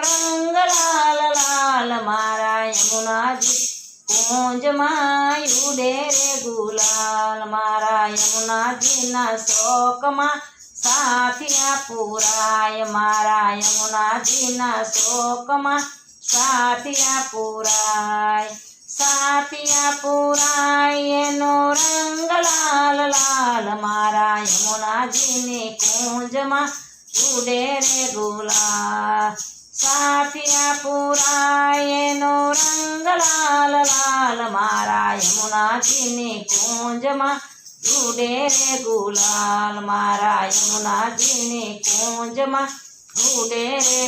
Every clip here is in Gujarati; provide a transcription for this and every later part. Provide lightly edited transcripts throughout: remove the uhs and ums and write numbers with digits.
રંગ લાલ લાલ મારા યમુનાજી કુંજમાં ઉડે રે ગુલાલ મારા યમુનાજીના શોકમાં સાથિયા પુરાય મારા યમુનાજીના શોકમાં સાથિયા પુરાય એનો રંગ લાલ લાલ મારા યમુનાજીની કુંજમાં ઉડે રે ગુલાલ સાથિયા પુરાય એનો રંગ લાલ લાલ મારા યમુનાજીની કુંજમાં ઉડે રે ગુલાલ મારા યમુનાજીની કુંજમાં ઉડે રે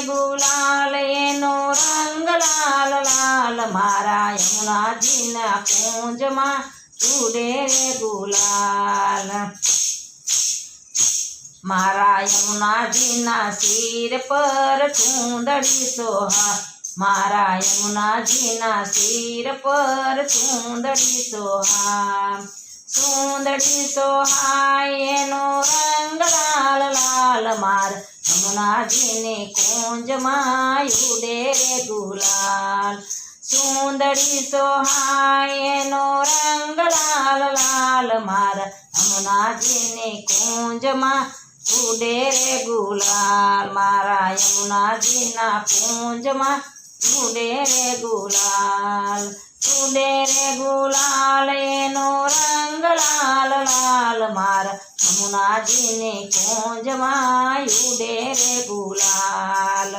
ગુલાલ એનો રંગ લાલ લાલ મારા યમુનાજીના કુંજમાં ઉડે રે ગુલાલ મારા યમુનાજીના શિર પર ચૂંદડી સોહા મારા યમુનાજીના શિર પર ચૂંદડી સોહાય એનો રંગ લાલ લાલ મારા યમુનાજીની કુંજમાં ઉડે રે ગુલાલ ચૂંદડી સોહાય એનો રંગ લાલ લાલ મારા યમુનાજીની કુંજમાં ઉડે રે ગુલાલ મારા યમુનાજીના કુંજમાં ઉડે રે ગુલાલ એનો રંગ લાલ લાલ મારા યમુનાજીની કુંજમાં ઉડે રે ગુલાલ।